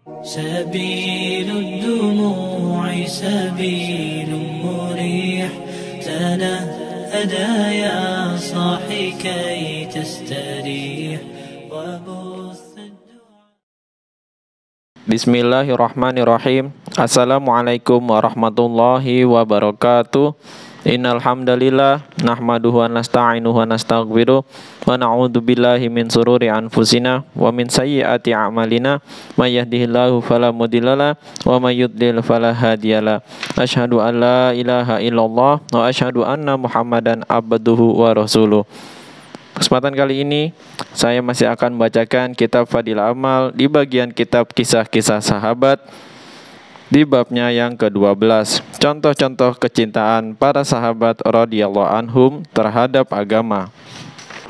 سبيل الدموع سبيل مريح تنهدى يا صاحي كي تستريح وبث Bismillahirrahmanirrahim. Assalamualaikum warahmatullahi wabarakatuh. Innal hamdalillah nahmaduhu wa nasta'inuhu wa nastaghfiruh wa na'udzu billahi min sururi anfusina wa min sayyiati a'malina may yahdihillahu fala mudhillalah wa may yudlil fala hadiyalah. Asyhadu an la ilaha illallah wa asyhadu anna Muhammadan abduhu wa rasuluh. Kesempatan kali ini saya masih akan membacakan kitab Fadilah Amal di bagian kitab kisah-kisah sahabat di babnya yang ke-12. Contoh-contoh kecintaan para sahabat radhiyallahu anhum terhadap agama.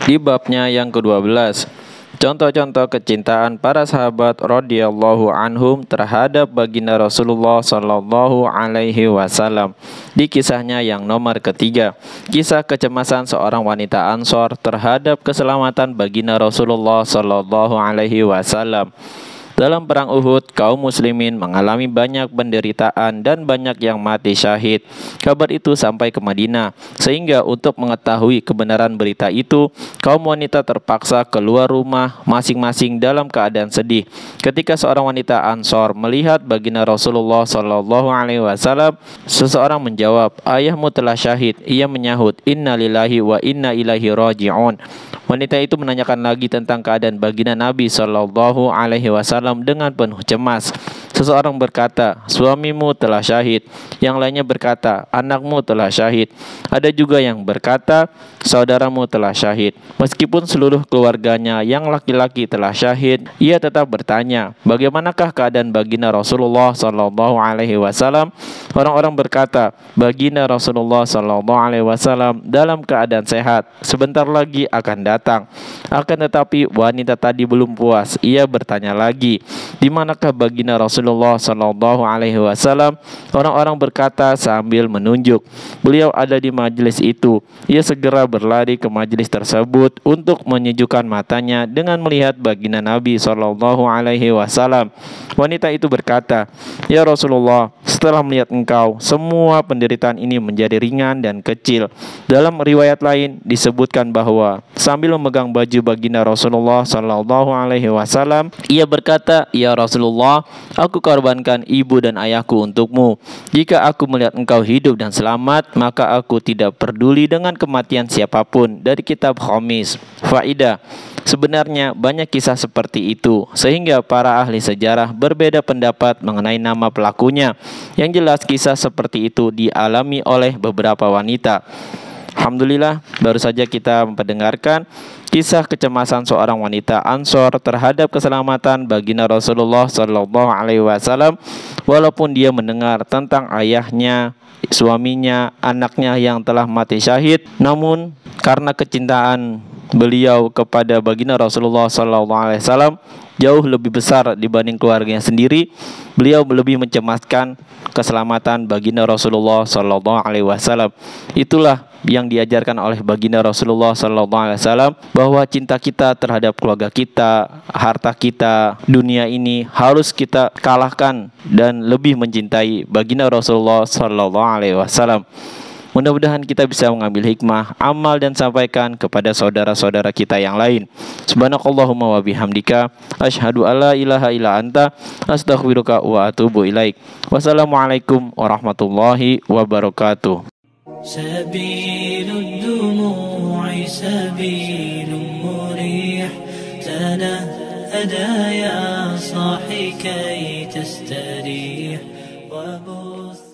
Di babnya yang ke-12. Contoh-contoh kecintaan para sahabat radhiyallahu anhum terhadap baginda Rasulullah sallallahu alaihi wasallam. Di kisahnya yang nomor ketiga, kisah kecemasan seorang wanita Ansor terhadap keselamatan baginda Rasulullah sallallahu alaihi wasallam. Dalam perang Uhud, kaum muslimin mengalami banyak penderitaan dan banyak yang mati syahid. Kabar itu sampai ke Madinah, sehingga untuk mengetahui kebenaran berita itu, kaum wanita terpaksa keluar rumah masing-masing dalam keadaan sedih. Ketika seorang wanita Ansor melihat baginda Rasulullah sallallahu alaihi wasallam, seseorang menjawab, "Ayahmu telah syahid." Ia menyahut, "Inna lillahi wa inna ilaihi raji'un." Wanita itu menanyakan lagi tentang keadaan baginda Nabi sallallahu alaihi wasallam dengan penuh cemas. Seseorang berkata, "Suamimu telah syahid." Yang lainnya berkata, "Anakmu telah syahid." Ada juga yang berkata, "Saudaramu telah syahid." Meskipun seluruh keluarganya yang laki-laki telah syahid, ia tetap bertanya, "Bagaimanakah keadaan baginda Rasulullah sallallahu alaihi wasallam?" Orang-orang berkata, "Baginda Rasulullah sallallahu alaihi wasallam dalam keadaan sehat, sebentar lagi akan datang." Akan tetapi wanita tadi belum puas. Ia bertanya lagi, "Di manakah baginda Rasulullah sallallahu alaihi wasallam?" Orang-orang berkata sambil menunjuk, "Beliau ada di majelis itu." Ia segera berlari ke majelis tersebut untuk menyejukkan matanya dengan melihat baginda Nabi sallallahu alaihi wasallam. Wanita itu berkata, "Ya Rasulullah, setelah melihat engkau, semua penderitaan ini menjadi ringan dan kecil." Dalam riwayat lain disebutkan bahwa sambil memegang baju baginda Rasulullah sallallahu alaihi wasallam, ia berkata, "Ya Rasulullah, aku korbankan ibu dan ayahku untukmu. Jika aku melihat engkau hidup dan selamat, maka aku tidak peduli dengan kematian siapapun." Dari kitab Khamis. Faidah: sebenarnya banyak kisah seperti itu, sehingga para ahli sejarah berbeda pendapat mengenai nama pelakunya. Yang jelas kisah seperti itu dialami oleh beberapa wanita. Alhamdulillah, baru saja kita mendengarkan kisah kecemasan seorang wanita Ansor terhadap keselamatan baginda Rasulullah sallallahu alaihi wasallam, walaupun dia mendengar tentang ayahnya, suaminya, anaknya yang telah mati syahid, namun karena kecintaan beliau kepada baginda Rasulullah sallallahu alaihi wasallam jauh lebih besar dibanding keluarganya sendiri, beliau lebih mencemaskan keselamatan baginda Rasulullah sallallahu alaihi wasallam. Itulah yang diajarkan oleh baginda Rasulullah sallallahu alaihi wasallam, bahwa cinta kita terhadap keluarga kita, harta kita, dunia ini harus kita kalahkan dan lebih mencintai baginda Rasulullah sallallahu alaihi wasallam. Mudah-mudahan kita bisa mengambil hikmah, amal dan sampaikan kepada saudara-saudara kita yang lain. Subhanakallahumma wa bihamdika asyhadu alla ilaha illa anta astaghfiruka wa atubu ilaik. Wassalamualaikum warahmatullahi wabarakatuh. سبيل الدموع سبيل مريح تنهدى يا صاحي كي تستريح وبث